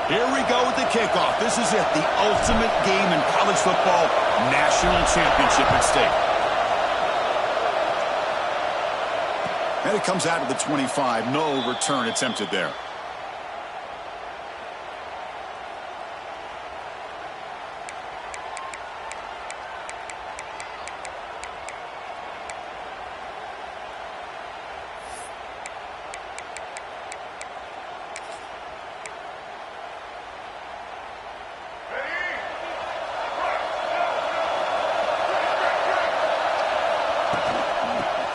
Here we go with the kickoff. This is it, the ultimate game in college football, national championship at stake. And it comes out of the 25. No return attempted there.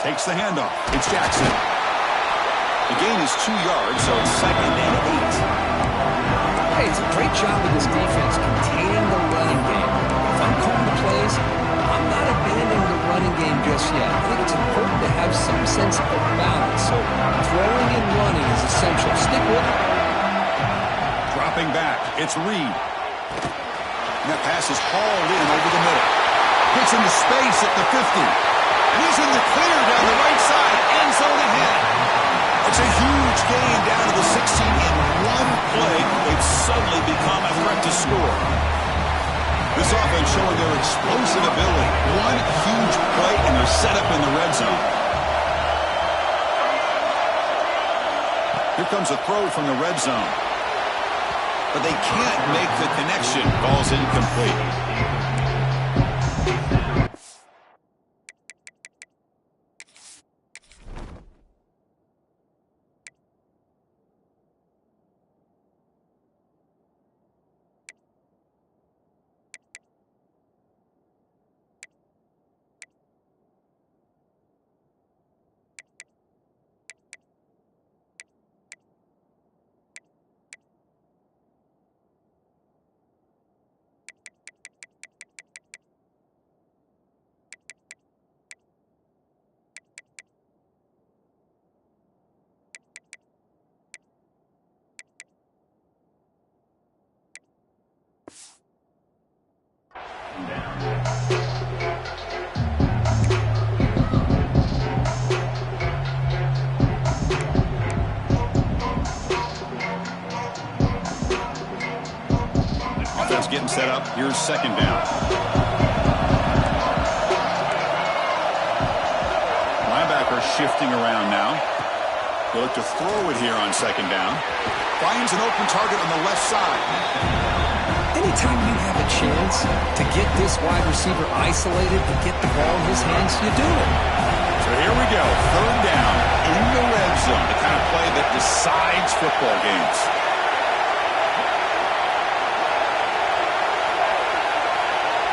Takes the handoff. It's Jackson. The gain is 2 yards, so it's 2nd and 8. Hey, it's a great job of this defense containing the running game. If I'm calling the plays, I'm not abandoning the running game just yet. I think it's important to have some sense of balance. So throwing and running is essential. Stick with it. Dropping back. It's Reed. And that pass is hauled in over the middle. Gets into space at the 50. And he's in the clear down the right side. End zone ahead. It's a huge gain down to the 16 in one play. They've suddenly become a threat to score. This offense showing their explosive ability. One huge play, and they're set up in the red zone. Here comes a throw from the red zone. But they can't make the connection. Ball's incomplete. Offense getting set up. Here's 2nd down. Linebacker shifting around now. He'll look to throw it here on 2nd down. Finds an open target on the left side. Anytime you have a chance to get this wide receiver isolated, to get the ball in his hands, you do it. So here we go. 3rd down in the red zone. The kind of play that decides football games.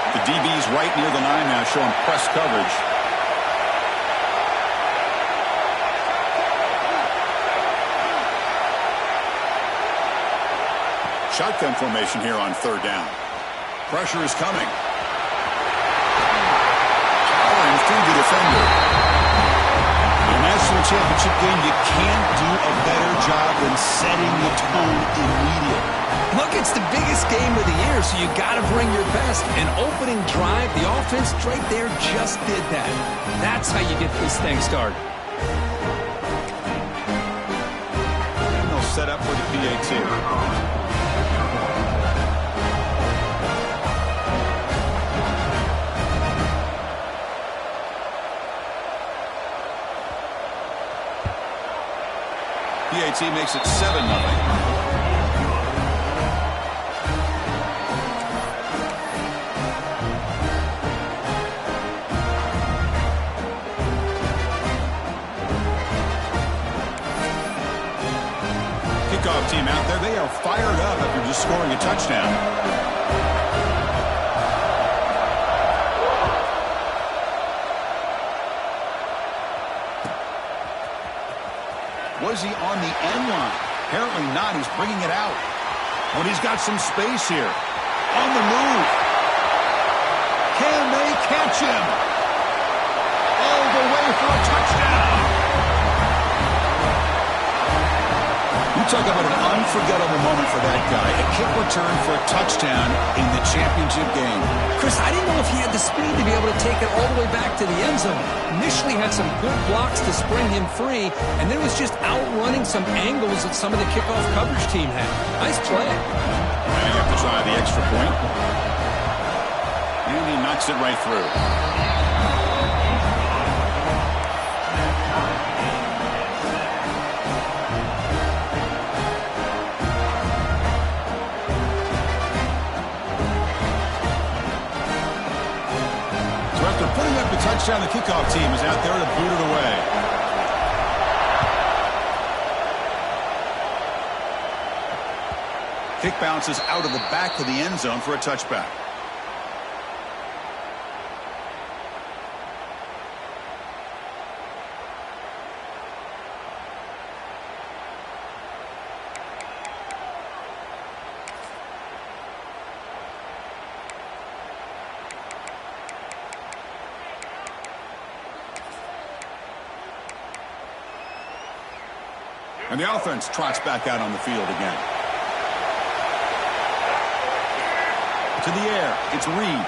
The DB's right near the line now, showing press coverage. Shotgun formation here on 3rd down. Pressure is coming. Powering through the defender. In a national championship game, you can't do a better job than setting the tone immediately. Look, it's the biggest game of the year, so you got to bring your best. An opening drive, the offense right there just did that. That's how you get this thing started. And they'll set up for the BT3. BT makes it 7-0. Kickoff team out there. They are fired up after just scoring a touchdown. Was he on the end line? Apparently not. He's bringing it out. But he's got some space here. On the move. Can they catch him? All the way for a touchdown. You talk about an unforgettable moment for that guy. A kick return for a touchdown in the championship game. Chris, I didn't know if he had the speed to be able to take it all the way back to the end zone. Initially had some good blocks to spring him free, and then was just outrunning some angles that some of the kickoff coverage team had. Nice play. And you have to try the extra point. And he knocks it right through. Touchdown, the kickoff team is out there to boot it away. Kick bounces out of the back of the end zone for a touchback. And the offense trots back out on the field again. To the air, it's Reed.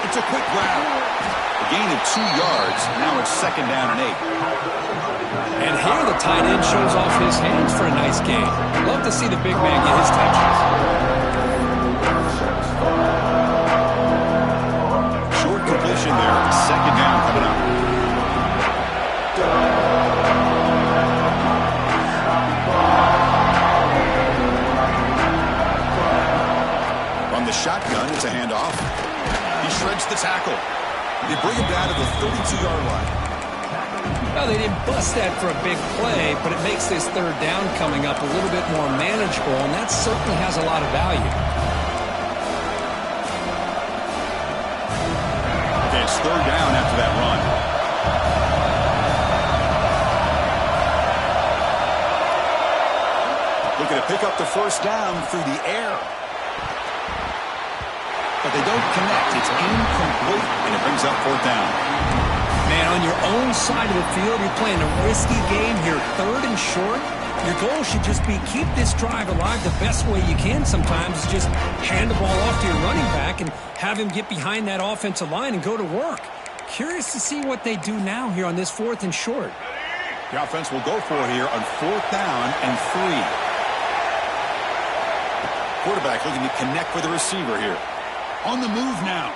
It's a quick grab. A gain of 2 yards. Now it's 2nd down and 8. And here the tight end shows off his hands for a nice gain. Love to see the big man get his touches. Short completion there. 2nd down coming up. The shotgun, it's a handoff. He shreds the tackle. They bring him down to the 32-yard line. Well, they didn't bust that for a big play, but it makes this 3rd down coming up a little bit more manageable, and that certainly has a lot of value. Okay, it's 3rd down after that run. Looking to pick up the 1st down through the air. But they don't connect. It's incomplete, and it brings up 4th down. Man, on your own side of the field, you're playing a risky game here, 3rd and short. Your goal should just be keep this drive alive the best way you can sometimes. Is just hand the ball off to your running back and have him get behind that offensive line and go to work. Curious to see what they do now here on this 4th and short. The offense will go for it here on 4th down and 3. Quarterback looking to connect with the receiver here. On the move now.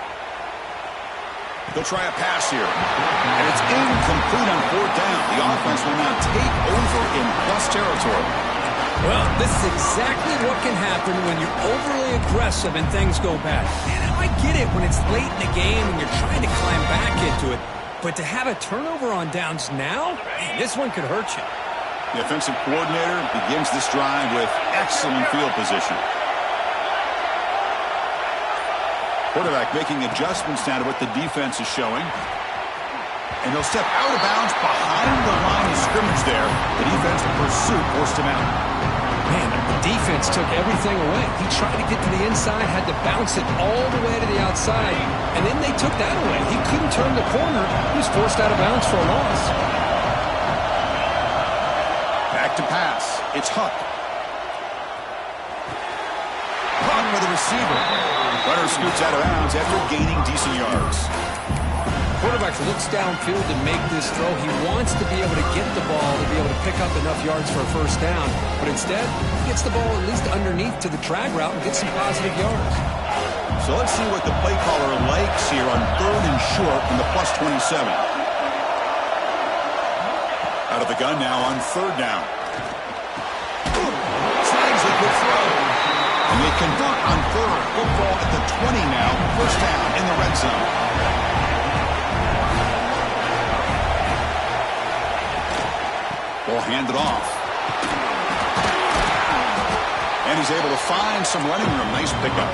They'll try a pass here. And it's incomplete on 4th down. The offense will now take over in plus territory. Well, this is exactly what can happen when you're overly aggressive and things go bad. And I get it when it's late in the game and you're trying to climb back into it. But to have a turnover on downs now, man, this one could hurt you. The offensive coordinator begins this drive with excellent field position. Quarterback making adjustments now to what the defense is showing. And he'll step out of bounds behind the line of scrimmage there. The defense pursuit forced him out. Man, the defense took everything away. He tried to get to the inside, had to bounce it all the way to the outside, and then they took that away. He couldn't turn the corner. He was forced out of bounds for a loss. Back to pass. It's Huck. Run with the receiver. Runner scoots out of bounds after gaining decent yards. Quarterback looks downfield to make this throw. He wants to be able to get the ball to be able to pick up enough yards for a 1st down. But instead, he gets the ball at least underneath to the drag route and gets some positive yards. So let's see what the play caller likes here on 3rd and short from the plus 27. Out of the gun now on 3rd down. Snags a good throw. And they convert on 3rd. Football at the 20 now. 1st down in the red zone. Ball handed off. And he's able to find some running room. Nice pickup.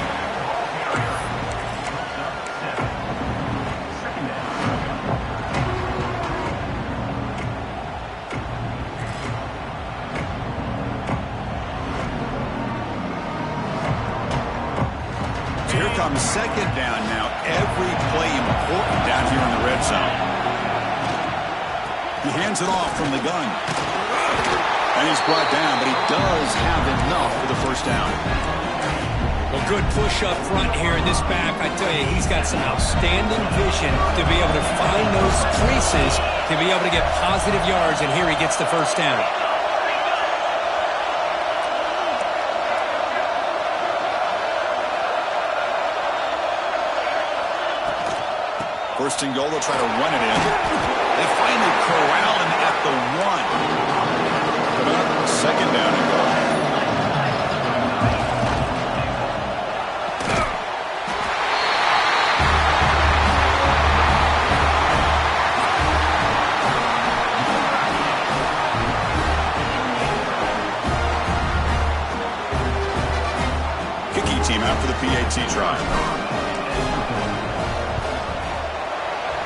Here comes 2nd down now. Every play important down here in the red zone. He hands it off from the gun. And he's brought down, but he does have enough for the first down. Well, good push up front here in this back. I tell you, he's got some outstanding vision to be able to find those creases, to be able to get positive yards, and here he gets the first down. First and goal, they'll try to run it in. They finally corral him at the 1. Coming up, second down and goal. Kicking team out for the PAT drive.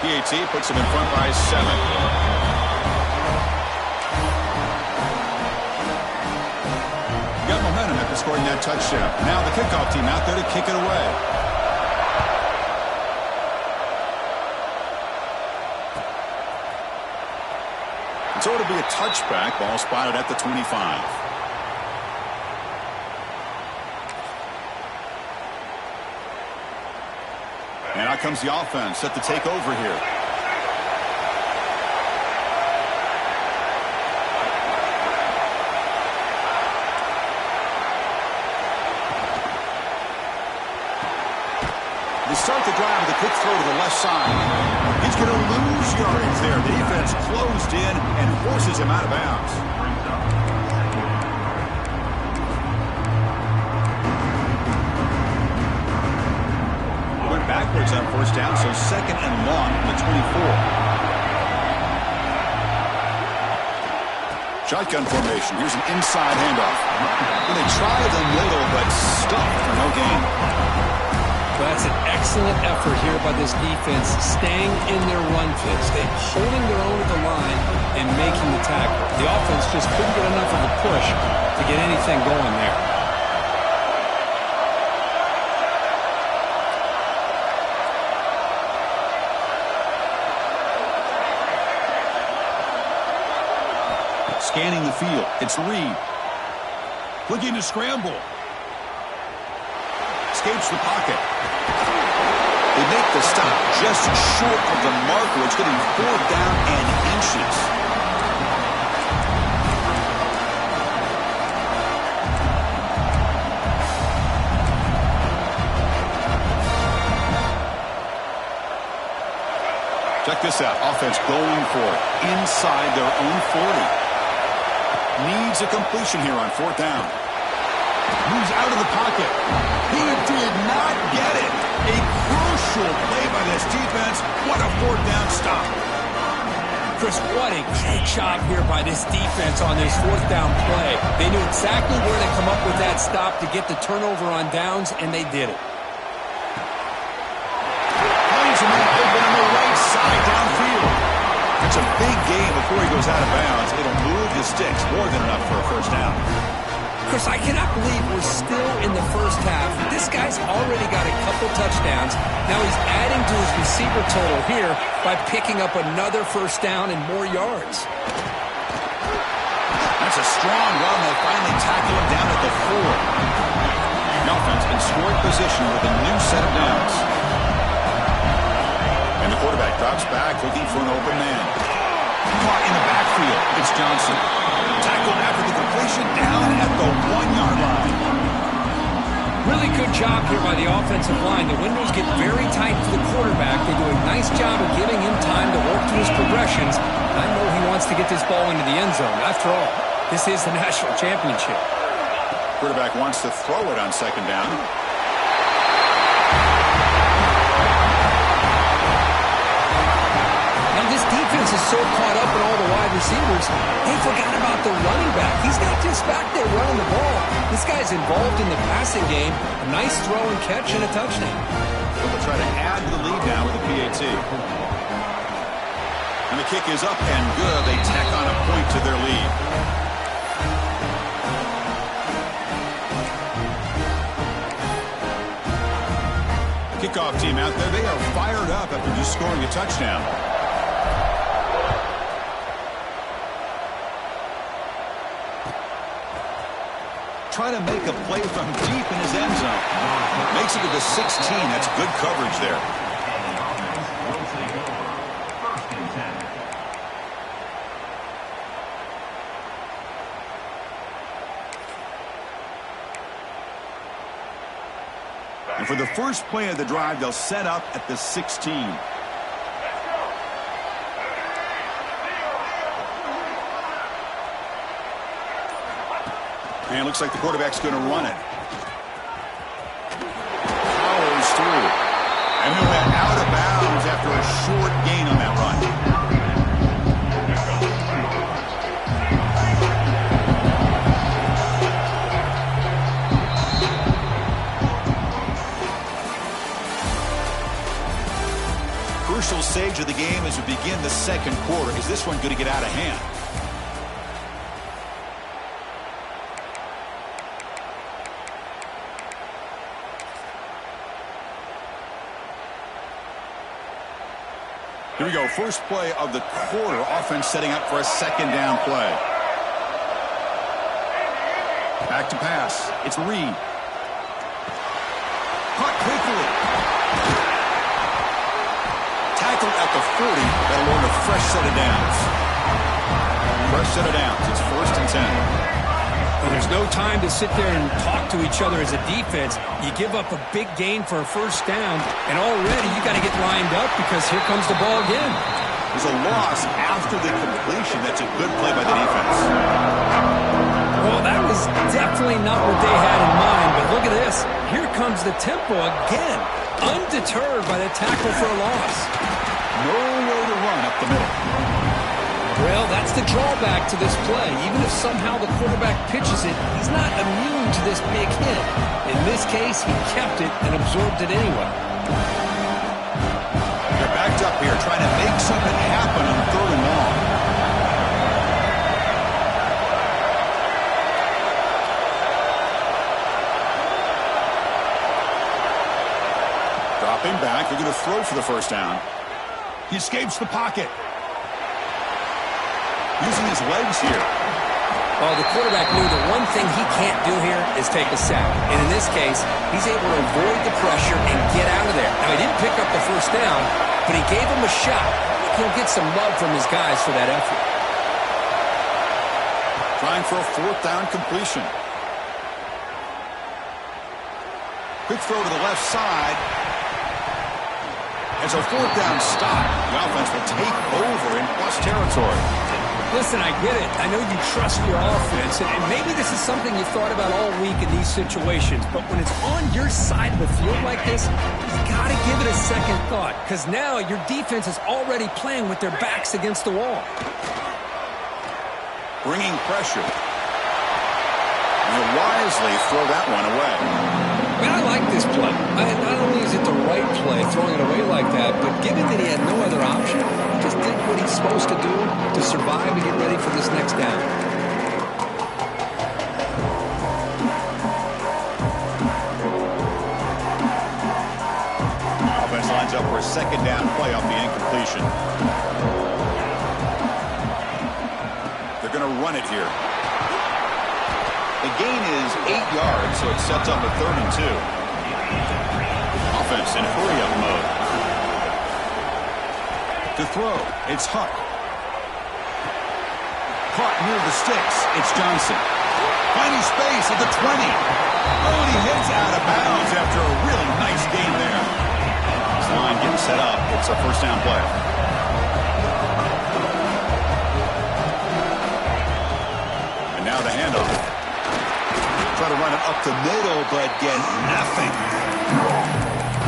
PAT puts him in front by 7. Got momentum after scoring that touchdown. Now the kickoff team out there to kick it away. So it'll be a touchback. Ball spotted at the 25. And out comes the offense set to take over here. They start the drive with a quick throw to the left side. He's going to lose yardage there. The defense closed in and forces him out of bounds. Backwards on first down, so second and long from the 24. Shotgun formation. Here's an inside handoff. Well, they try the middle, but stuffed for no gain. Well, that's an excellent effort here by this defense, staying in their run fits. They're holding their own at the line and making the tackle. The offense just couldn't get enough of a push to get anything going there. Scanning the field. It's Reed. Looking to scramble. Escapes the pocket. They make the stop just short of the marker. It's getting 4th down and inches. Check this out. Offense going for it inside their own 40. Needs a completion here on 4th down. Moves out of the pocket. He did not get it. A crucial play by this defense. What a 4th down stop. Chris, what a great job here by this defense on this 4th down play. They knew exactly where to come up with that stop to get the turnover on downs, and they did it. Finds him open on the right side downfield. It's a big game before he goes out of bounds. It'll move the sticks more than enough for a first down. Chris, I cannot believe we're still in the first half. This guy's already got a couple touchdowns. Now he's adding to his receiver total here by picking up another first down and more yards. That's a strong run. They finally tackle him down at the 4. The offense in scoring position with a new set of downs. And the quarterback drops back looking for an open man. Caught in the backfield. It's Johnson. Tackled after the completion down at the 1-yard line. Really good job here by the offensive line. The windows get very tight for the quarterback. They do a nice job of giving him time to work through his progressions. I know he wants to get this ball into the end zone. After all, this is the national championship. Quarterback wants to throw it on second down. This defense is so caught up in all the wide receivers, they forgot about the running back. He's not just back there running the ball. This guy's involved in the passing game. A nice throw and catch and a touchdown. They'll try to add to the lead now with the PAT. And the kick is up and good. They tack on a point to their lead. Kickoff team out there. They are fired up after just scoring a touchdown. try to make a play from deep in his end zone. Makes it to the 16. That's good coverage there. And for the first play of the drive, they'll set up at the 16. And it looks like the quarterback's going to run it. Powers through. And he'll head out of bounds after a short gain on that run. Crucial stage of the game as we begin the second quarter. Is this one going to get out of hand? Here we go. First play of the quarter. Offense setting up for a second down play. Back to pass. It's Reed. Caught quickly. Tackled at the 40. That'll earn a fresh set of downs. Fresh set of downs. It's 1st and 10. Well, there's no time to sit there and talk to each other as a defense. You give up a big gain for a first down, and already you got to get lined up because here comes the ball again. There's a loss after the completion. That's a good play by the defense. Well, that was definitely not what they had in mind, but look at this. Here comes the tempo again, undeterred by the tackle for a loss. Nowhere to run up the middle. Well, that's the drawback to this play. Even if somehow the quarterback pitches it, he's not immune to this big hit. In this case, he kept it and absorbed it anyway. They're backed up here trying to make something happen on 3rd and long. Dropping back, they're going to throw for the first down. He escapes the pocket. Using his legs here. Well, the quarterback knew the one thing he can't do here is take a sack. And in this case, he's able to avoid the pressure and get out of there. Now, he didn't pick up the first down, but he gave him a shot. He'll get some love from his guys for that effort. Trying for a 4th down completion. Quick throw to the left side. As a 4th down stop, the offense will take over in plus territory. Listen, I get it. I know you trust your offense, and maybe this is something you've thought about all week in these situations, but when it's on your side of the field like this, you got to give it a second thought, because now your defense is already playing with their backs against the wall. Bringing pressure. And he'll wisely throw that one away. Man, I like this play. Not only is it the right play, throwing it away like that, but given that he had no other option, he just did what he's supposed to do to survive and get ready for this next down. Offense lines up for a second down play off the incompletion. They're going to run it here. The gain is 8 yards, so it sets up a 3rd and 2. Offense in hurry-up mode. To throw, it's Huck. Caught near the sticks, it's Johnson. Finding space at the 20. Oh, and he hits out of bounds after a really nice gain there. This line getting set up. It's a first down play. And now the handoff. Try to run it up the middle, but get nothing.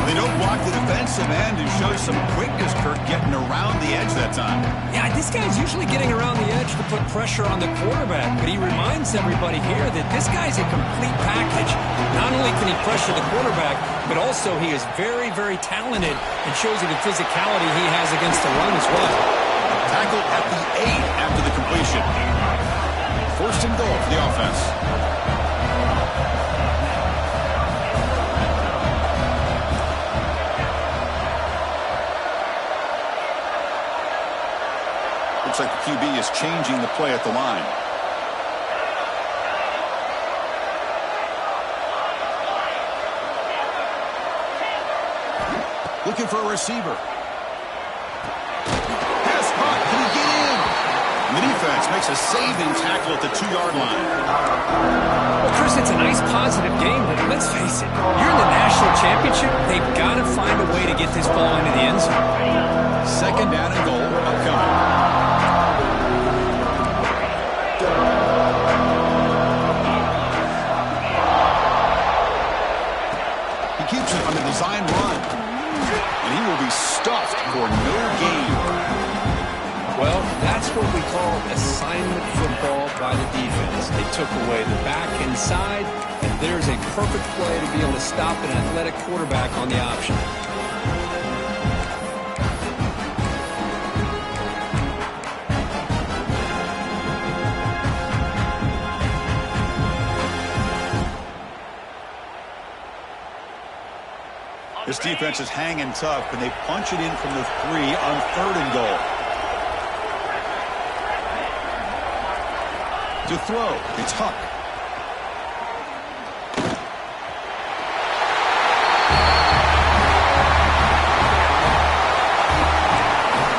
They don't block the defensive end and show some quickness, Kirk, getting around the edge that time. Yeah, this guy's usually getting around the edge to put pressure on the quarterback, but he reminds everybody here that this guy's a complete package. Not only can he pressure the quarterback, but also he is very, very talented and shows you the physicality he has against the run as well. Tackled at the 8 after the completion. 1st and goal for the offense. Looks like the QB is changing the play at the line. Looking for a receiver. Pass caught. Can he get in? And the defense makes a saving tackle at the 2-yard line. Well, Chris, it's a nice positive game, but let's face it. You're in the national championship. They've got to find a way to get this ball into the end zone. Second down and goal upcoming. He keeps it on the design run. And he will be stuffed for no gain. Well, that's what we call assignment football by the defense. They took away the back inside, and there's a perfect play to be able to stop an athletic quarterback on the option. This defense is hanging tough, and they punch it in from the 3 on 3rd and goal. To throw, it's Huck.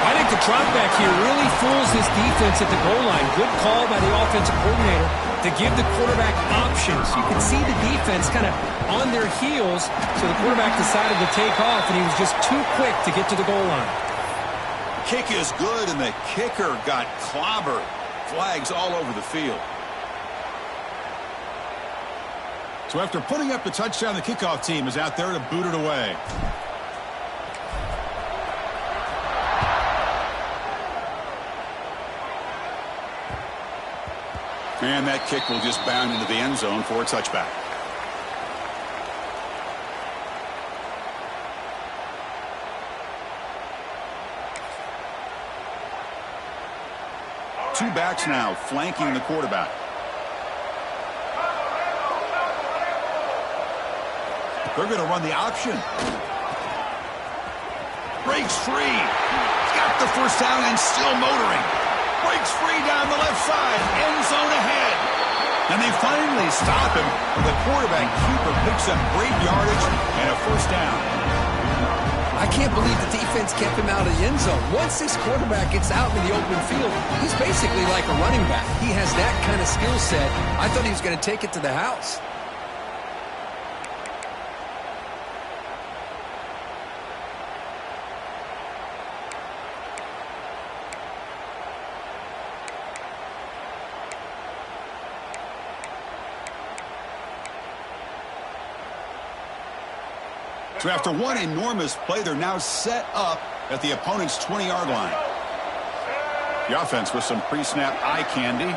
I think the drop back here really fools this defense at the goal line. Good call by the offensive coordinator to give the quarterback options. You can see the defense kind of on their heels, so the quarterback decided to take off, and he was just too quick to get to the goal line. Kick is good, and the kicker got clobbered. Flags all over the field. So after putting up the touchdown, the kickoff team is out there to boot it away. And that kick will just bound into the end zone for a touchback. Two backs now flanking the quarterback. They're going to run the option. Breaks free. He's got the first down and still motoring. Breaks free down the left side. End zone ahead. And they finally stop him. The quarterback keeper picks up great yardage and a first down. I can't believe the defense kept him out of the end zone. Once this quarterback gets out in the open field, he's basically like a running back. He has that kind of skill set. I thought he was going to take it to the house. So after one enormous play, they're now set up at the opponent's 20-yard line. The offense with some pre-snap eye candy.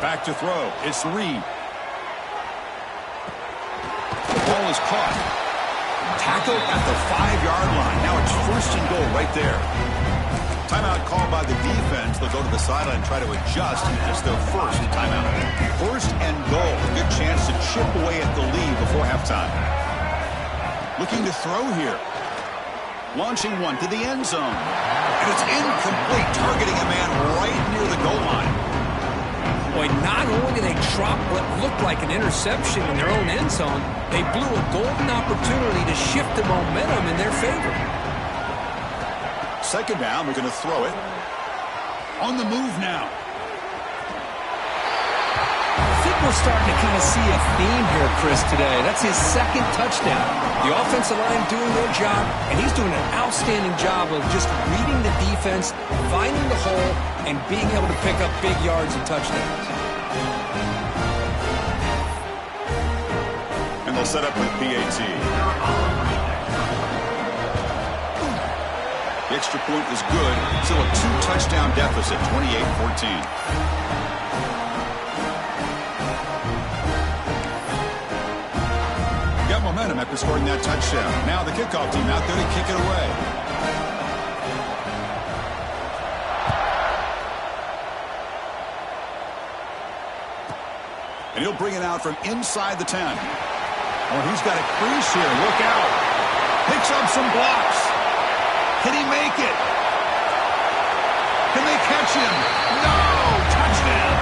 Back to throw. It's Reed. The ball is caught. Tackle at the 5-yard line. Now it's first and goal right there. Timeout called by the defense. They'll go to the sideline and try to adjust. It's their first timeout. First and goal. Good chance to chip away at the lead before halftime. Looking to throw here. Launching one to the end zone. And it's incomplete, targeting a man right near the goal line. Boy, not only did they drop what looked like an interception in their own end zone, they blew a golden opportunity to shift the momentum in their favor. Second down, we're going to throw it. On the move now. I think we're starting to kind of see a theme here, Chris, today. That's his second touchdown. The offensive line doing their job, and he's doing an outstanding job of just reading the defense, finding the hole, and being able to pick up big yards and touchdowns. And they'll set up with BT. The extra point is good. Still a 2-touchdown deficit, 28-14. Got momentum after scoring that touchdown. Now the kickoff team out there to kick it away. And he'll bring it out from inside the 10. Oh, he's got a crease here. Look out. Picks up some blocks. Can he make it? Can they catch him? No! Touchdown!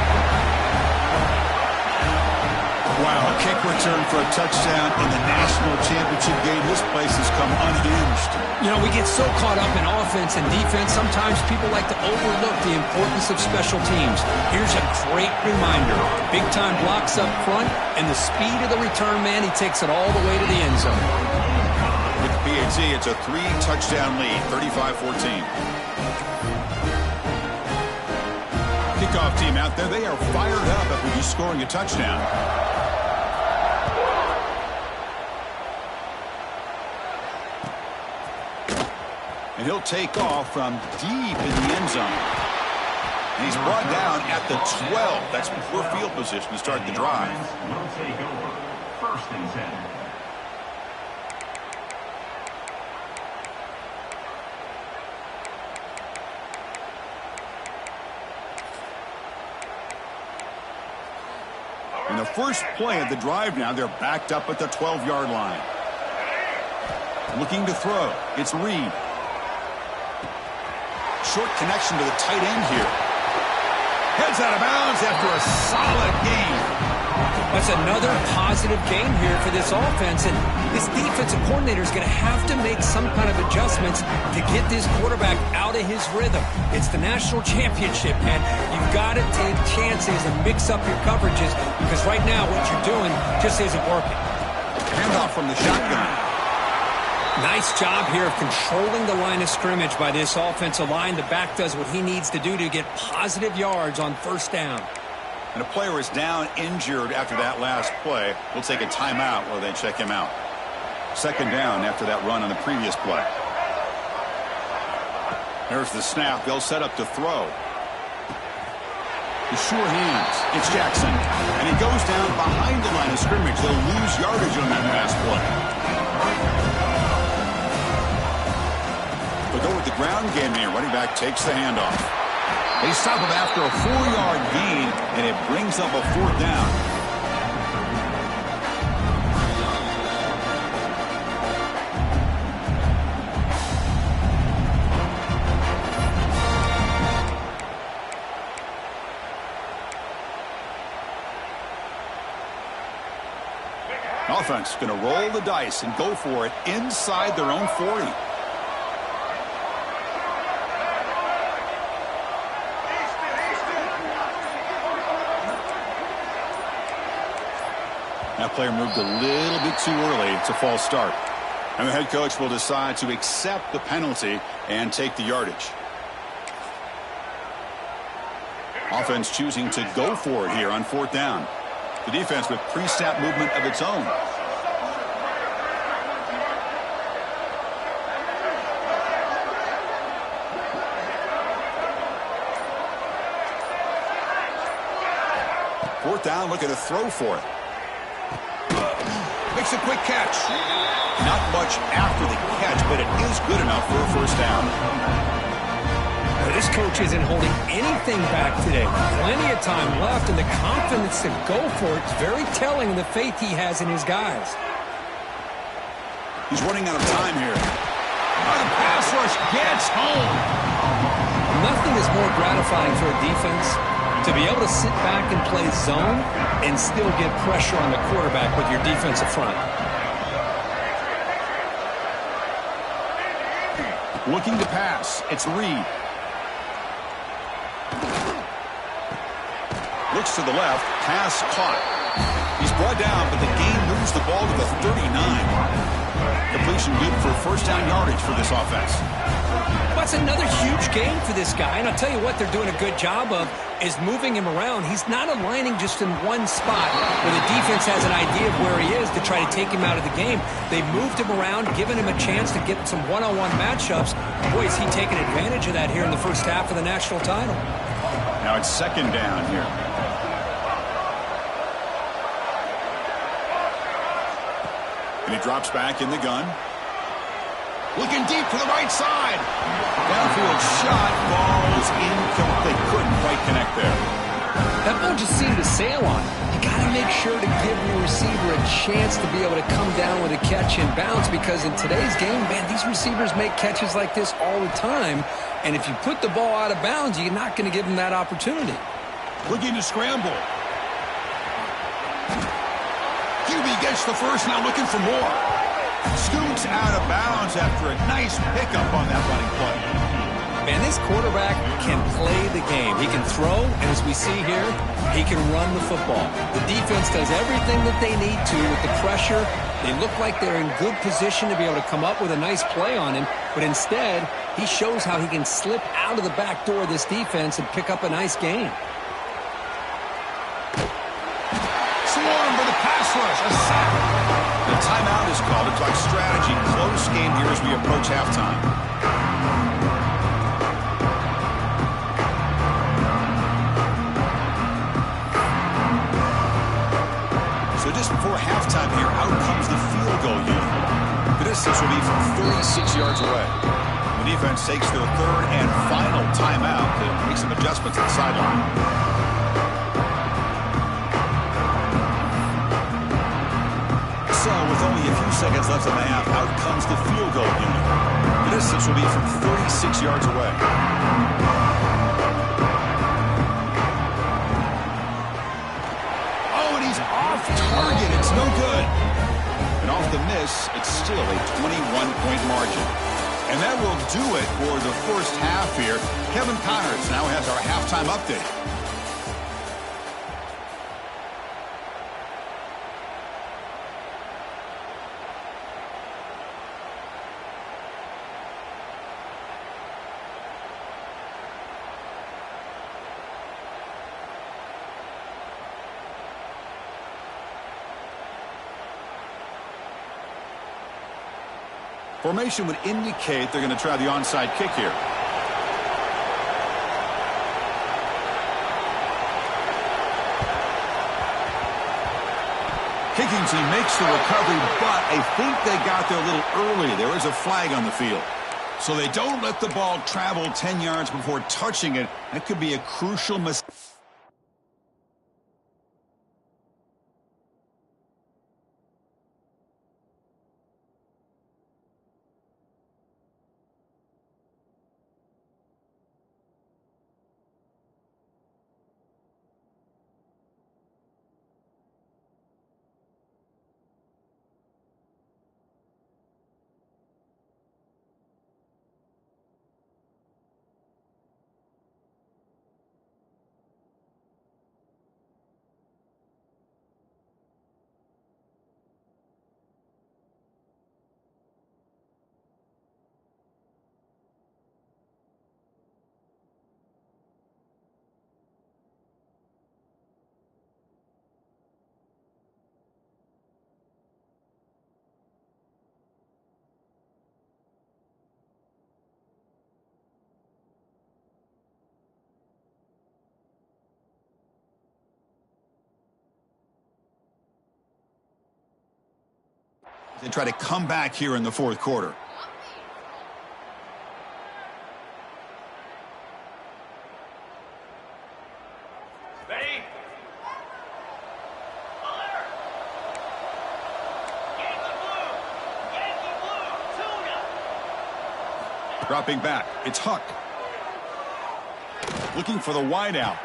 Wow, Wow, a kick return for a touchdown in the national championship game. This place has come unhinged. You know, we get so caught up in offense and defense, sometimes people like to overlook the importance of special teams. Here's a great reminder. Big-time blocks up front, and the speed of the return man, he takes it all the way to the end zone. With the BT, it's a 3-touchdown lead, 35-14. Kickoff team out there, they are fired up after just scoring a touchdown. And he'll take off from deep in the end zone. And he's brought down at the 12. That's poor field position to start the drive. Will take over. First and 10. In the first play of the drive now, they're backed up at the 12-yard line. Looking to throw. It's Reed. Short connection to the tight end here. Heads out of bounds after a solid game. That's another positive game here for this offense, and this defensive coordinator is going to have to make some kind of adjustments to get this quarterback out of his rhythm. It's the national championship, and you've got to take chances and mix up your coverages, because right now what you're doing just isn't working. Handoff from the shotgun. Nice job here of controlling the line of scrimmage by this offensive line. The back does what he needs to do to get positive yards on first down. And a player is down injured after that last play. We'll take a timeout while they check him out. Second down after that run on the previous play. There's the snap. They'll set up to throw. The sure hands. It's Jackson. And he goes down behind the line of scrimmage. They'll lose yardage on that last play. They'll go with the ground game here. Running back takes the handoff. They stop him after a 4-yard gain, and it brings up a 4th down. Offense is going to roll the dice and go for it inside their own 40. That player moved a little bit too early. It's a false start. And the head coach will decide to accept the penalty and take the yardage. Offense choosing to go for it here on 4th down. The defense with pre-snap movement of its own. Fourth down, looking to throw for it. Makes a quick catch. Not much after the catch, but it is good enough for a first down. Well, this coach isn't holding anything back today. Plenty of time left, and the confidence to go for it is very telling of the faith he has in his guys. He's running out of time here. Oh, the pass rush gets home. Nothing is more gratifying for a defense to be able to sit back and play zone and still get pressure on the quarterback with your defensive front. Looking to pass. It's Reed. Looks to the left. Pass caught. He's brought down, but the game moves the ball to the 39. Completion good for first down yardage for this offense. That's another huge game for this guy, and I'll tell you what they're doing a good job of is moving him around. He's not aligning just in one spot where the defense has an idea of where he is to try to take him out of the game. They've moved him around, given him a chance to get some one-on-one matchups. Boy, is he taking advantage of that here in the first half of the national title. Now it's second down here. And he drops back in the gun. Looking deep to the right side. Downfield shot falls incomplete. Couldn't quite connect there. That ball just seemed to sail on. You got to make sure to give your receiver a chance to be able to come down with a catch and bounce, because in today's game, man, these receivers make catches like this all the time. And if you put the ball out of bounds, you're not going to give them that opportunity. Looking to scramble. QB gets the first, now looking for more. Scoots out of bounds after a nice pickup on that running play. Man, this quarterback can play the game. He can throw, and as we see here, he can run the football. The defense does everything that they need to with the pressure. They look like they're in good position to be able to come up with a nice play on him, but instead, he shows how he can slip out of the back door of this defense and pick up a nice gain. Swarm for the pass rush, a sack. The timeout is called to talk strategy. Close game here as we approach halftime. So just before halftime here, out comes the field goal unit. The distance will be from 36 yards away. The defense takes their third and final timeout to make some adjustments at the sideline. So with only a few seconds left in the half, out comes the field goal unit. The distance will be from 36 yards away. Target, it's no good. And off the miss, it's still a 21-point margin. And that will do it for the first half here. Kevin Connors now has our halftime update. Formation would indicate they're going to try the onside kick here. Kicking team makes the recovery, but I think they got there a little early. There is a flag on the field. So they don't let the ball travel 10 yards before touching it. That could be a crucial mistake. They try to come back here in the fourth quarter. Ready? Dropping back, it's Huck. Looking for the wideout.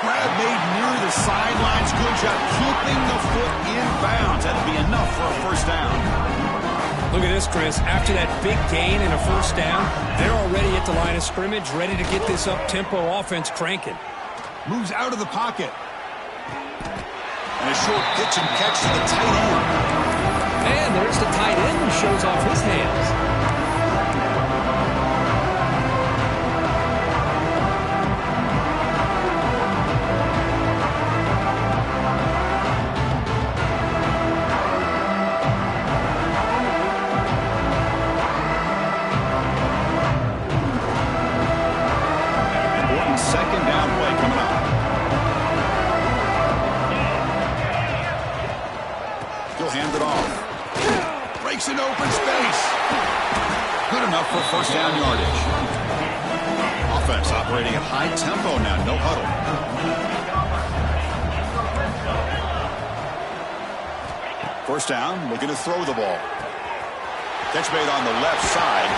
Grab made near the sidelines. Good job keeping the foot in bounds. That'll be enough for a first down. Look at this, Chris. After that big gain and a first down, they're already at the line of scrimmage, ready to get this up-tempo offense cranking. Moves out of the pocket. And a short pitch and catch to the tight end. And there's the tight end who shows off his hands. Second down play coming up. Still hand it off. Breaks in open space. Good enough for first down yardage. Offense operating at high tempo now. No huddle. First down, looking to throw the ball. Catch made on the left side.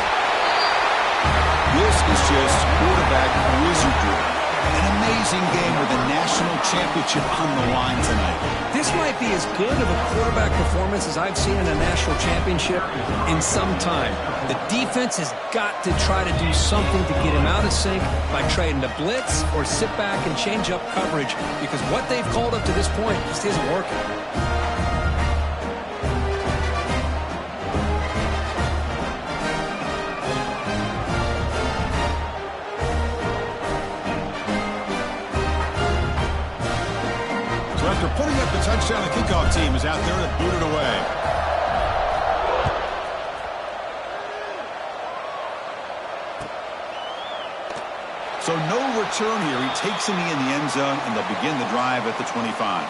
This is just quarterback wizardry. An amazing game with a national championship on the line tonight. This might be as good of a quarterback performance as I've seen in a national championship in some time. The defense has got to try to do something to get him out of sync by trying to blitz or sit back and change up coverage, because what they've called up to this point just isn't working. After putting up the touchdown, the kickoff team is out there to boot it away. So no return here. He takes him in the end zone, and they'll begin the drive at the 25.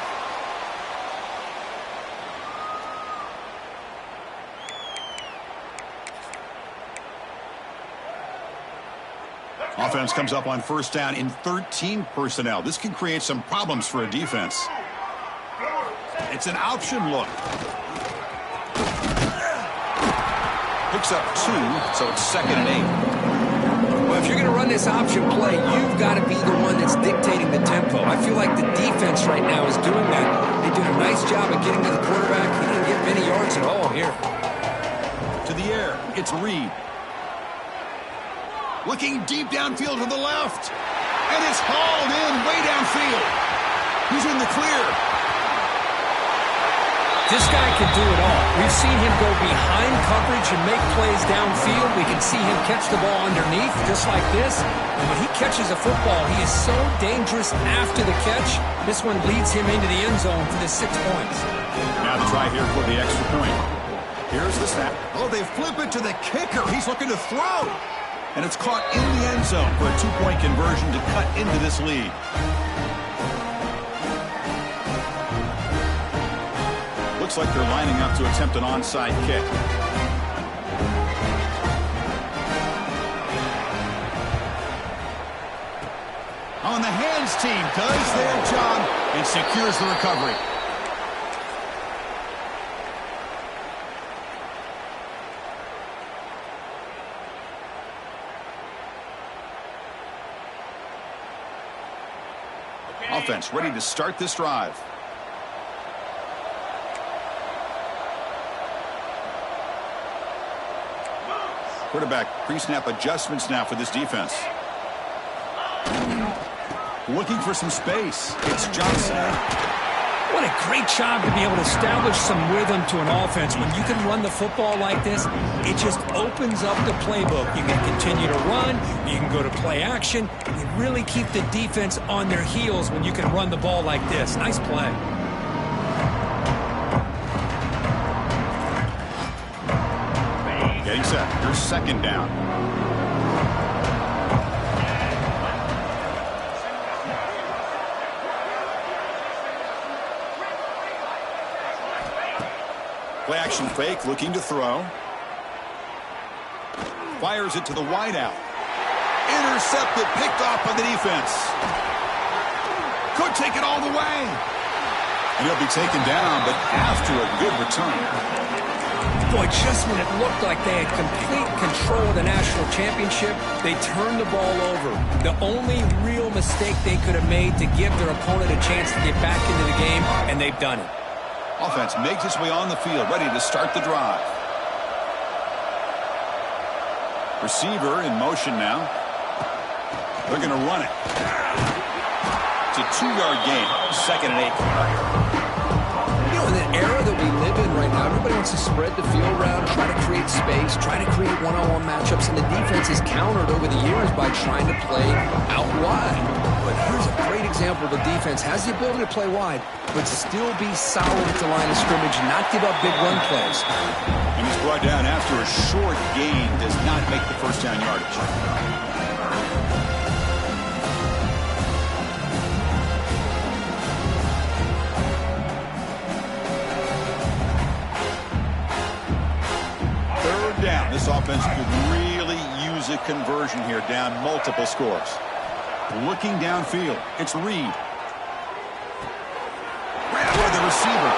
Offense comes up on first down in 13 personnel. This can create some problems for a defense. It's an option look. Picks up 2, so it's 2nd and 8. Well, if you're going to run this option play, you've got to be the one that's dictating the tempo. I feel like the defense right now is doing that. They did a nice job of getting to the quarterback. He didn't get many yards at all here. To the air, it's Reed. Looking deep downfield to the left. And it's hauled in way downfield. He's in the clear. This guy can do it all. We've seen him go behind coverage and make plays downfield. We can see him catch the ball underneath, just like this. And when he catches a football, he is so dangerous after the catch. This one leads him into the end zone for the 6 points. Now the try here for the extra point. Here's the snap. Oh, they flip it to the kicker. He's looking to throw. And it's caught in the end zone for a 2-point conversion to cut into this lead. Looks like they're lining up to attempt an onside kick. On the hands team does their job and secures the recovery. Offense ready to start this drive. Quarterback pre-snap adjustments now for this defense. Looking for some space. It's Johnson. What a great job to be able to establish some rhythm to an offense. When you can run the football like this, it just opens up the playbook. You can continue to run. You can go to play action. You really keep the defense on their heels when you can run the ball like this. Nice play. Getting set. Here's 2nd down. Play action fake, looking to throw. Fires it to the wideout. Intercepted, picked off by the defense. Could take it all the way. And he'll be taken down, but after a good return. Boy, just when it looked like they had complete control of the national championship, they turned the ball over. The only real mistake they could have made to give their opponent a chance to get back into the game, and they've done it. Offense makes its way on the field, ready to start the drive. Receiver in motion now. They're going to run it. It's a 2-yard gain, 2nd and 8. You know, in the era that we live in right now, everybody wants to spread the field around, try to create space, try to create one-on-one matchups, and the defense is countered over the years by trying to play out wide. But here's a great example. The defense has the ability to play wide, but still be solid at the line of scrimmage, not give up big run plays. And he's brought down after a short gain, does not make the first down yardage. Third down. This offense could really use a conversion here, down multiple scores. Looking downfield, it's Reed. Right for the receiver.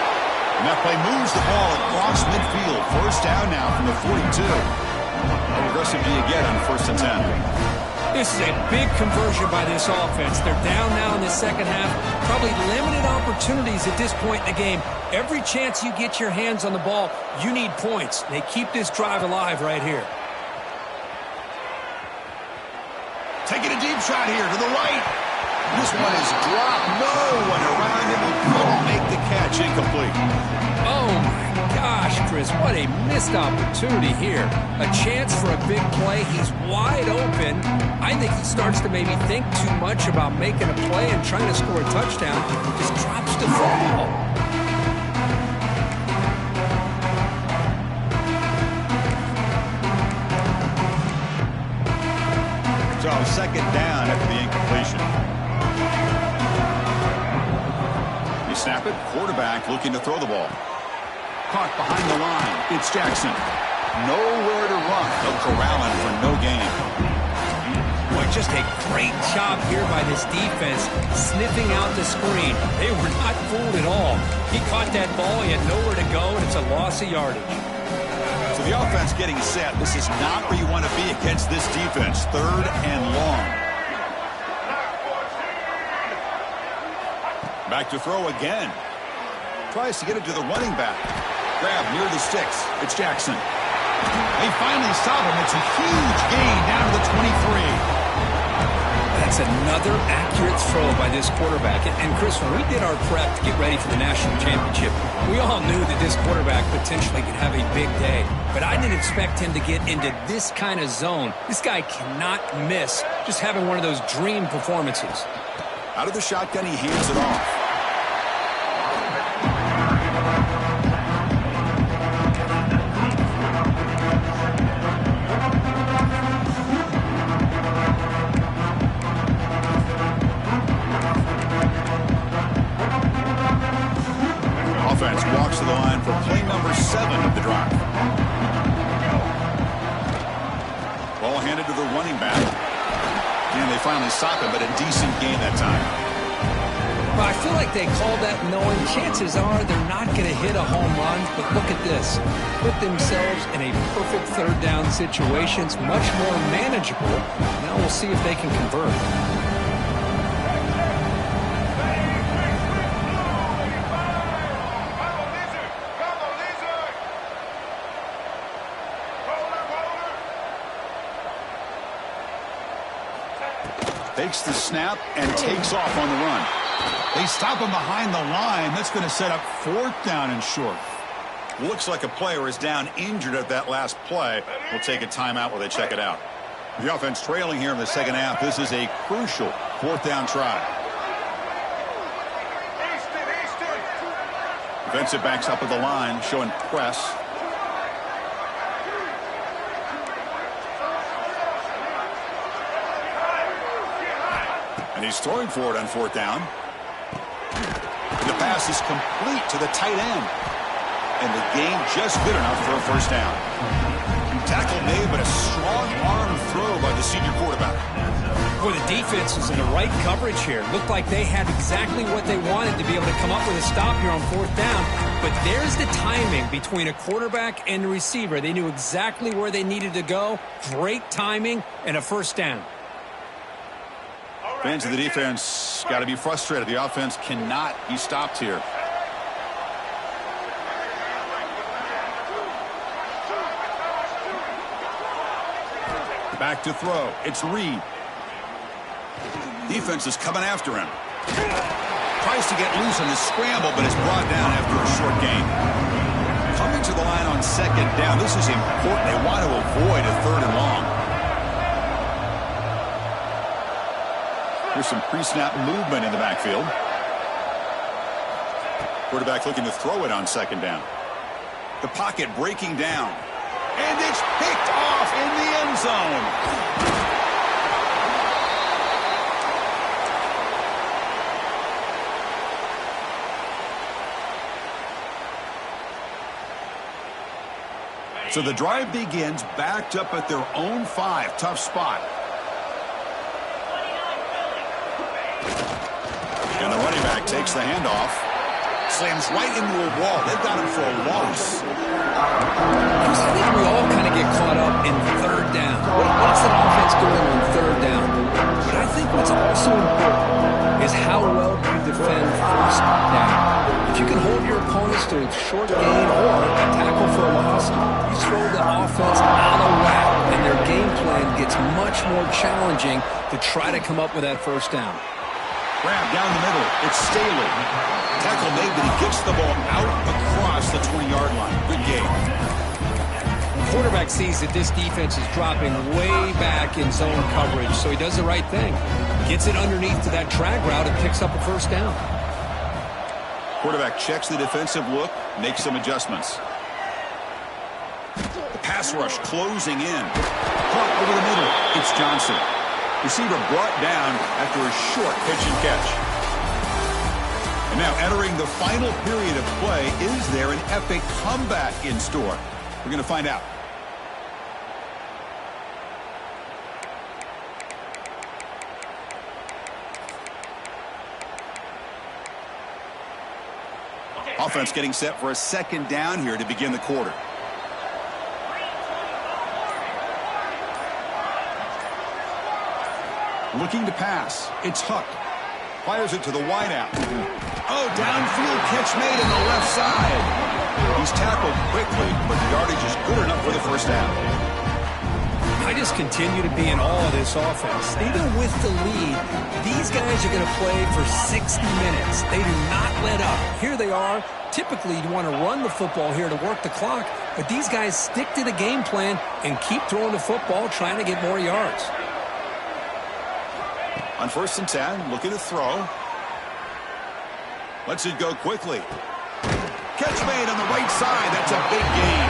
And that play moves the ball across midfield. First down now from the 42. How aggressive do you get on 1st and 10? This is a big conversion by this offense. They're down now in the second half. Probably limited opportunities at this point in the game. Every chance you get your hands on the ball, you need points. They keep this drive alive right here. Taking a deep shot here to the right. This one is dropped. No one around him who couldn't make the catch. Incomplete. Oh, my gosh, Chris, what a missed opportunity here. A chance for a big play. He's wide open. I think he starts to maybe think too much about making a play and trying to score a touchdown. Just drops the football. So second down after the incompletion. You snap it. Quarterback looking to throw the ball. Caught behind the line. It's Jackson. Nowhere to run. They'll corral him for no gain. Boy, just a great job here by this defense, sniffing out the screen. They were not fooled at all. He caught that ball. He had nowhere to go, and it's a loss of yardage. So the offense getting set. This is not where you want to be against this defense. Third and long. Back to throw again. Tries to get it to the running back. Grab near the sticks. It's Jackson. They finally stop him. It's a huge gain down to the 23. That's another accurate throw by this quarterback. And Chris, when we did our prep to get ready for the national championship, we all knew that this quarterback potentially could have a big day. But I didn't expect him to get into this kind of zone. This guy cannot miss just having one of those dream performances. Out of the shotgun, he hands it off. Offense walks to the line for play number 7 of the drive. Ball handed to the running back. And they finally stop him, but a decent gain that time. Well, I feel like they called that knowing chances are they're not going to hit a home run. But look at this. Put themselves in a perfect third down situation. It's much more manageable. Now we'll see if they can convert. Takes the snap and takes off on the run. They stop him behind the line. That's going to set up 4th down and short. Looks like a player is down injured at that last play. We'll take a timeout while they check it out. The offense trailing here in the second half. This is a crucial 4th down try. Defensive backs up at the line, showing press. And he's throwing for it on 4th down. The pass is complete to the tight end. And the gain just good enough for a 1st down. Tackle made, but a strong arm throw by the senior quarterback. Boy, the defense was in the right coverage here. Looked like they had exactly what they wanted to be able to come up with a stop here on 4th down. But there's the timing between a quarterback and the receiver. They knew exactly where they needed to go. Great timing and a 1st down. Fans of the defense got to be frustrated. The offense cannot be stopped here. Back to throw. It's Reed. Defense is coming after him. Tries to get loose on the scramble, but is brought down after a short gain. Coming to the line on 2nd down. This is important. They want to avoid a 3rd and long. Here's some pre-snap movement in the backfield. Quarterback looking to throw it on 2nd down. The pocket breaking down. And it's picked off in the end zone. So the drive begins backed up at their own 5. Tough spot. And the running back takes the handoff. Slams right into a wall. They've got him for a loss. I think we all kind of get caught up in third down. What's an offense doing on third down? But I think what's also important is how well you defend first down. If you can hold your opponents to a short gain or a tackle for a loss, you throw the offense out of whack, and their game plan gets much more challenging to try to come up with that first down. Grab down the middle. It's Staley. Tackle made, but he gets the ball out across the 20-yard line. Good game. Quarterback sees that this defense is dropping way back in zone coverage, so he does the right thing. Gets it underneath to that drag route and picks up a first down. Quarterback checks the defensive look, makes some adjustments. The pass rush closing in. Caught over the middle. It's Johnson. Receiver brought down after a short pitch and catch. And now entering the final period of play, is there an epic comeback in store? We're going to find out. Offense getting set for a second down here to begin the quarter. Looking to pass. It's Huck. Fires it to the wideout. Oh, downfield catch made on the left side. He's tackled quickly, but the yardage is good enough for the first down. I just continue to be in awe of this offense. Even with the lead, these guys are going to play for 60 minutes. They do not let up. Here they are. Typically, you want to run the football here to work the clock, but these guys stick to the game plan and keep throwing the football, trying to get more yards. On 1st and 10, looking to throw. Lets it go quickly. Catch made on the right side. That's a big gain.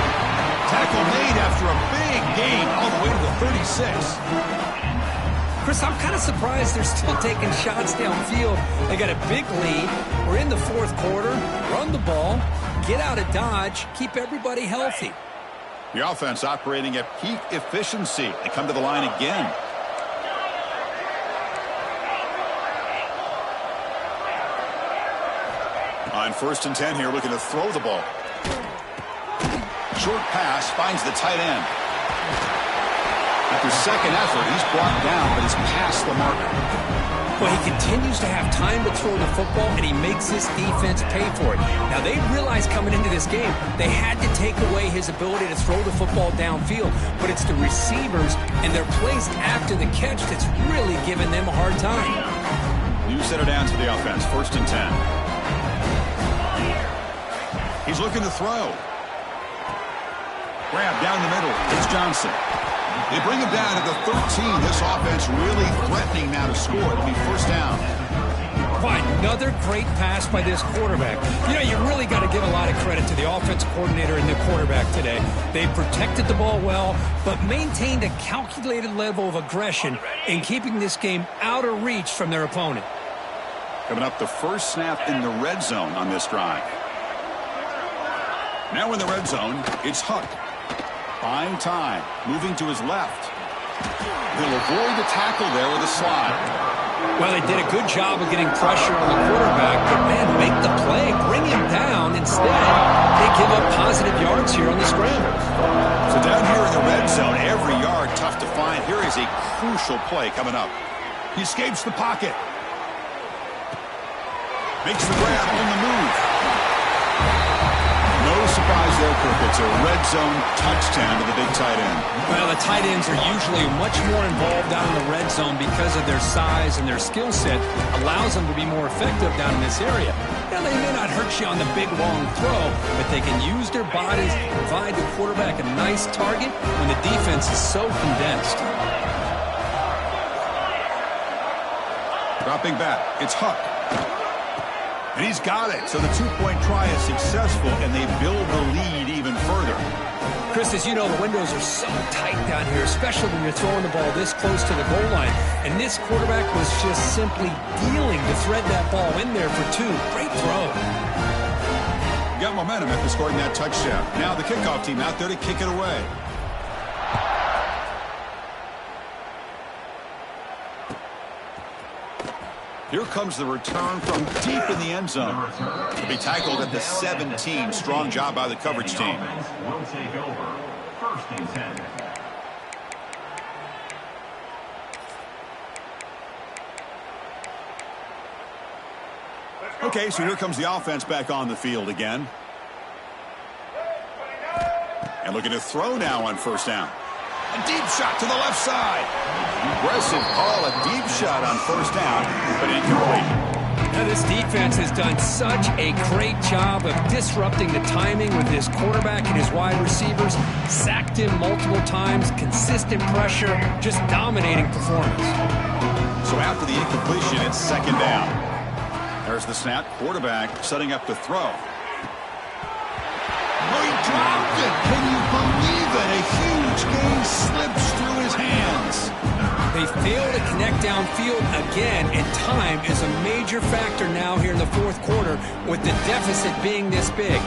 Tackle made after a big gain all the way to the 36. Chris, I'm kind of surprised they're still taking shots downfield. They got a big lead. We're in the fourth quarter. Run the ball. Get out of Dodge. Keep everybody healthy. The offense operating at peak efficiency. They come to the line again. On 1st and 10 here, looking to throw the ball. Short pass finds the tight end. After second effort, he's brought down, but he's past the mark. Well, he continues to have time to throw the football, and he makes his defense pay for it. Now, they realized coming into this game, they had to take away his ability to throw the football downfield, but it's the receivers and their plays after the catch that's really giving them a hard time. New center down to the offense, 1st and 10. He's looking to throw. Grab down the middle. It's Johnson. They bring him down at the 13. This offense really threatening now to score. It'll be first down. Boy, another great pass by this quarterback. You know, you really got to give a lot of credit to the offensive coordinator and the quarterback today. They protected the ball well, but maintained a calculated level of aggression in keeping this game out of reach from their opponent. Coming up, the first snap in the red zone on this drive. Now in the red zone, it's Huck. Buying time, moving to his left. He'll avoid the tackle there with a slide. Well, they did a good job of getting pressure on the quarterback, but man, make the play, bring him down. Instead, they give up positive yards here on the scramble. So down here in the red zone, every yard tough to find. Here is a crucial play coming up. He escapes the pocket. Makes the grab on the move. No surprise there, Kirk. It's a red zone touchdown to the big tight end. Well, the tight ends are usually much more involved down in the red zone because of their size and their skill set allows them to be more effective down in this area. Now, they may not hurt you on the big, long throw, but they can use their bodies to provide the quarterback a nice target when the defense is so condensed. Dropping back, it's Huck. And he's got it. So the two-point try is successful, and they build the lead even further. Chris, as you know, the windows are so tight down here, especially when you're throwing the ball this close to the goal line. And this quarterback was just simply dealing to thread that ball in there for two. Great throw. Got momentum after scoring that touchdown. Now the kickoff team out there to kick it away. Here comes the return from deep in the end zone. To be tackled at the 17. Strong job by the coverage team. Will take over. First and 10. Okay, so here comes the offense back on the field again. And looking to throw now on first down. A deep shot to the left side. Aggressive call, a deep shot on first down, but incomplete. Now this defense has done such a great job of disrupting the timing with his quarterback and his wide receivers. Sacked him multiple times, consistent pressure, just dominating performance. So after the incompletion, it's second down. There's the snap, quarterback setting up to throw. Oh, he dropped it. Can you believe it? A huge gain slips through his hands. They fail to connect downfield again, and time is a major factor now here in the fourth quarter with the deficit being this big.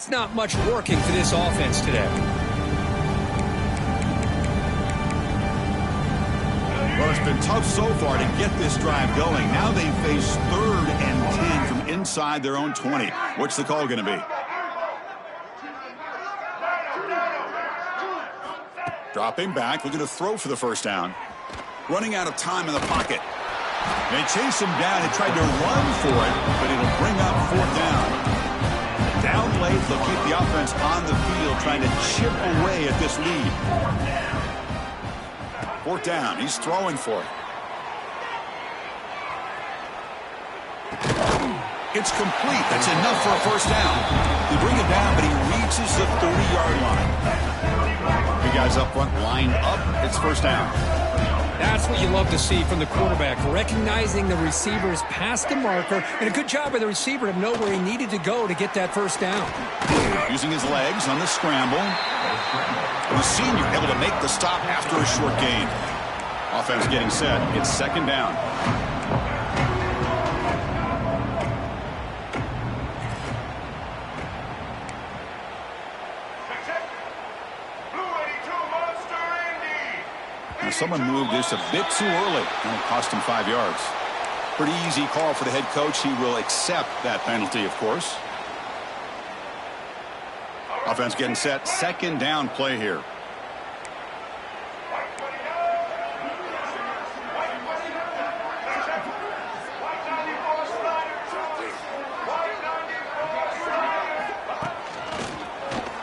It's not much working for this offense today. Well, it's been tough so far to get this drive going. Now they face 3rd and 10 from inside their own 20. What's the call going to be? Dropping back, looking to throw for the first down. Running out of time in the pocket. They chase him down and tried to run for it, but it'll bring up 4th down. Down late, they'll keep the offense on the field, trying to chip away at this lead. 4th down, he's throwing for it. It's complete. That's enough for a first down. They bring it down, but he reaches the 30-yard line. Big guys up front, lined up. It's first down. That's what you love to see from the quarterback, recognizing the receiver's past the marker, and a good job by the receiver to know where he needed to go to get that first down. Using his legs on the scramble. The senior able to make the stop after a short gain. Offense getting set. It's second down. Now someone moved this a bit too early, and it cost him 5 yards. Pretty easy call for the head coach. He will accept that penalty, of course. Offense getting set. Second down play here.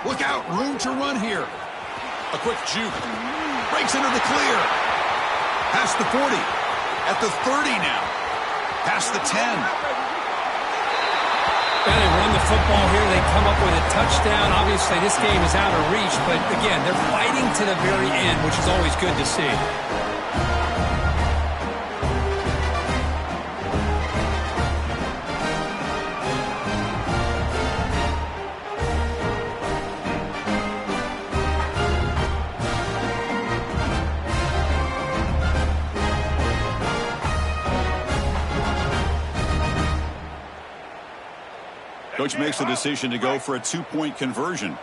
Look out. Room to run here. A quick juke. Breaks into the clear. Past the 40. At the 30 now. Past the 10. Yeah, they run the football here. They come up with a touchdown. Obviously, this game is out of reach. But, again, they're fighting to the very end, which is always good to see. Coach makes the decision to go for a 2-point conversion.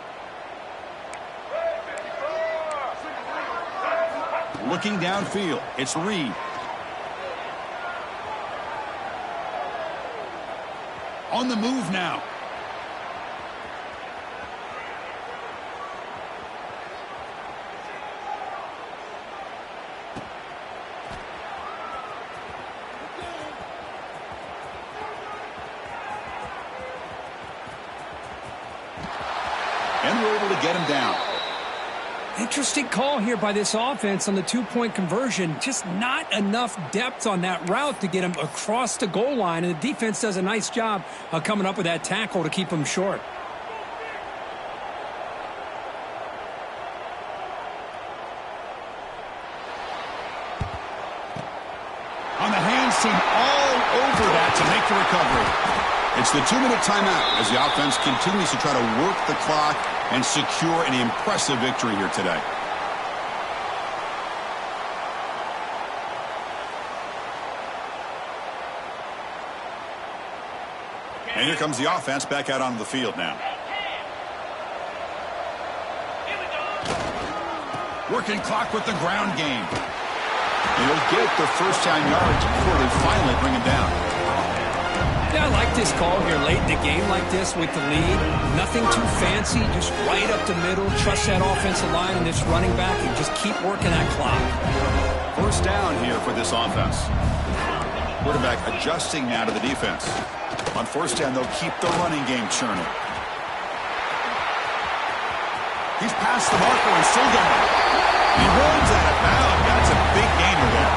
Looking downfield, it's Reed. On the move now. And we're able to get him down. Interesting call here by this offense on the 2-point conversion. Just not enough depth on that route to get him across the goal line. And the defense does a nice job of coming up with that tackle to keep him short. On the hands team all over that to make the recovery. It's the 2-minute timeout as the offense continues to try to work the clock and secure an impressive victory here today. And here comes the offense back out onto the field now. Working clock with the ground game. And they'll get the first down yards before they finally bring him down. Yeah, I like this call here late in the game like this with the lead. Nothing too fancy, just right up the middle. Trust that offensive line and this running back and just keep working that clock. First down here for this offense. Quarterback adjusting now to the defense. On first down, they'll keep the running game churning. He's past the marker and still going. He runs out of bounds. That's a big gainer there.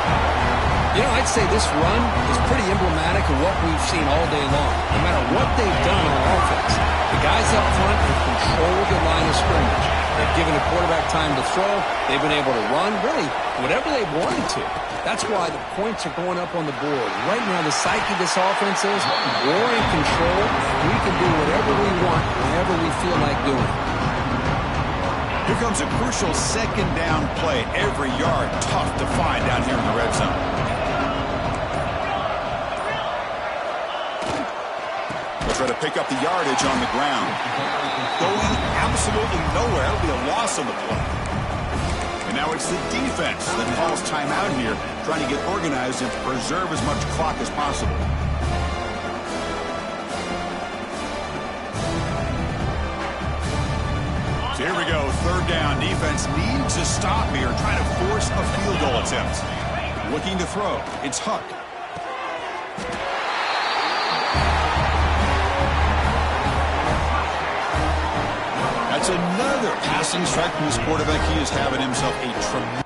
You know, I'd say this run is pretty emblematic of what we've seen all day long. No matter what they've done on offense, the guys up front have controlled the line of scrimmage. They've given the quarterback time to throw. They've been able to run, really, whatever they wanted to. That's why the points are going up on the board. Right now, the psyche of this offense is we're in control. We can do whatever we want, whenever we feel like doing. Here comes a crucial second down play. Every yard tough to find down here in the red zone. They'll try to pick up the yardage on the ground. Going absolutely nowhere. It'll be a loss on the play. And now it's the defense that calls timeout here, trying to get organized and preserve as much clock as possible. So here we go, third down. Defense needs to stop here, trying to force a field goal attempt. Looking to throw. It's Huck. That's another passing strike from this quarterback. He is having himself a tremendous...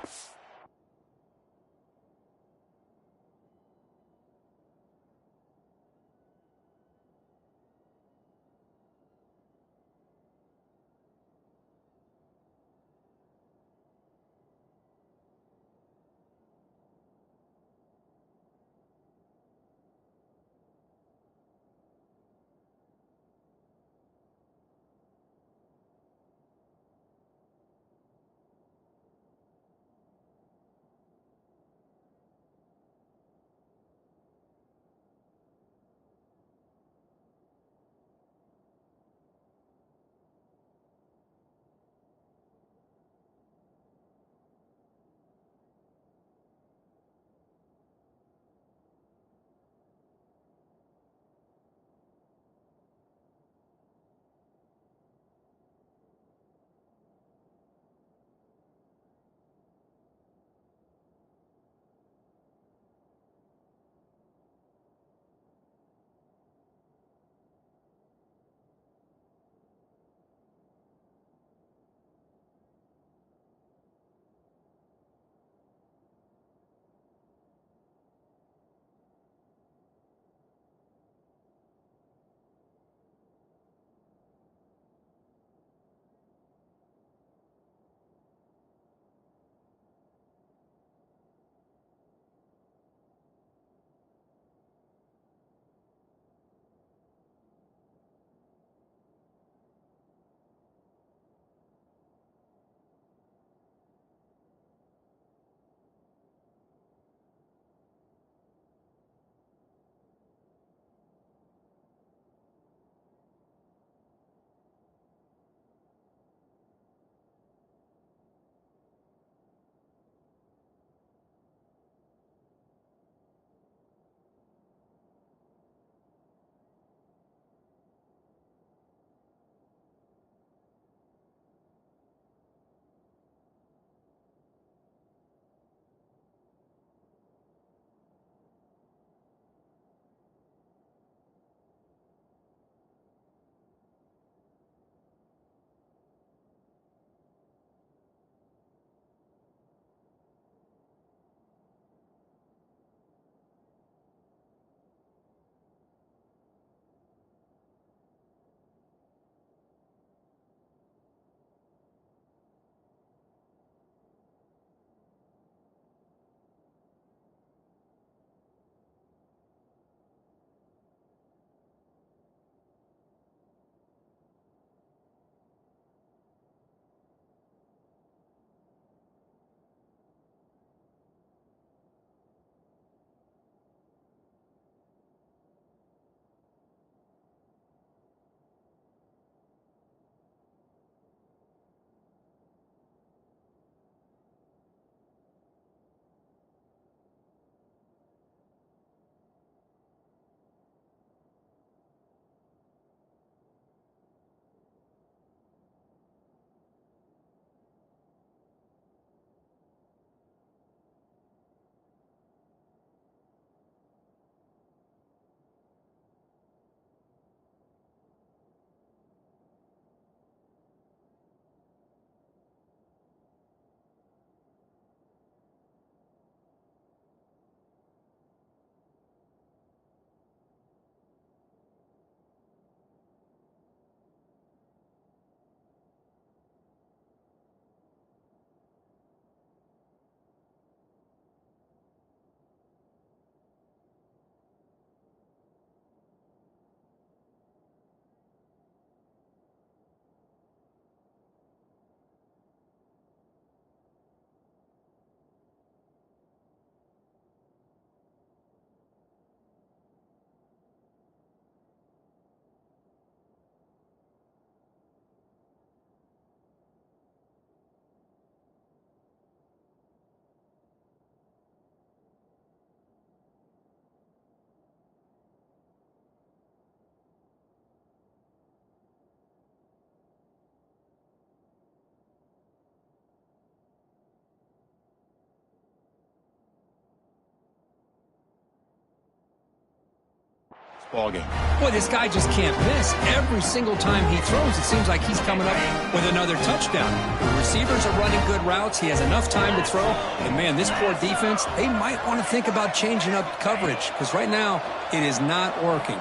ballgame. Boy, this guy just can't miss. Every single time he throws, it seems like he's coming up with another touchdown. The receivers are running good routes. He has enough time to throw. And, man, this poor defense, they might want to think about changing up coverage because right now it is not working.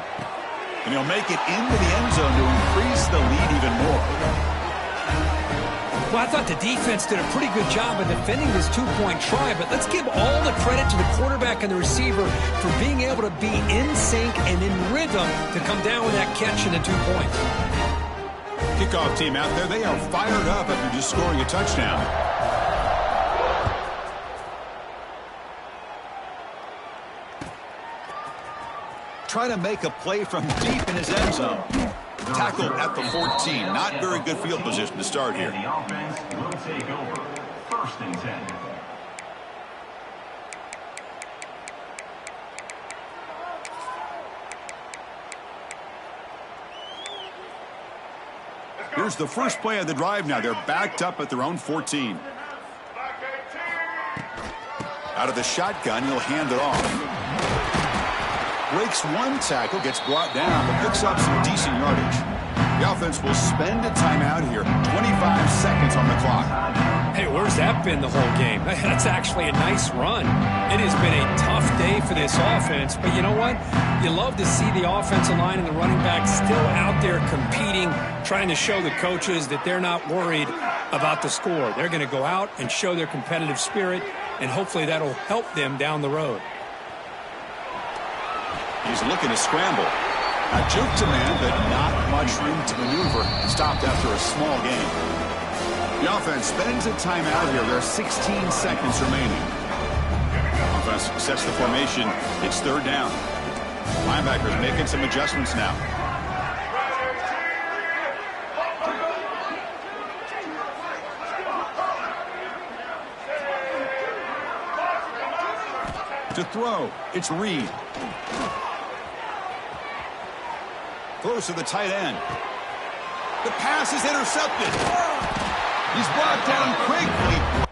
And he'll make it into the end zone to increase the lead even more. Well, I thought the defense did a pretty good job of defending this two-point try, but let's give all the credit to the quarterback and the receiver for being able to be in sync and in rhythm to come down with that catch and the 2 points. Kickoff team out there, they are fired up after just scoring a touchdown. Try to make a play from deep in his end zone. Tackled at the 14. Not very good field position to start here. The offense will take over. 1st and 10. Here's the first play of the drive now. They're backed up at their own 14. Out of the shotgun, he'll hand it off. Breaks one tackle, gets brought down, but picks up some decent yardage. The offense will spend a timeout here. 25 seconds on the clock. Hey, where's that been the whole game? That's actually a nice run. It has been a tough day for this offense, but you know what? You love to see the offensive line and the running back still out there competing, trying to show the coaches that they're not worried about the score. They're going to go out and show their competitive spirit, and hopefully that'll help them down the road. He's looking to scramble. A juke to man, but not much room to maneuver. Stopped after a small gain. The offense spends a timeout here. There are 16 seconds remaining. Offense sets the formation. It's 3rd down. Linebackers making some adjustments now. To throw, it's Reed. Throws to the tight end. The pass is intercepted. He's brought down quickly.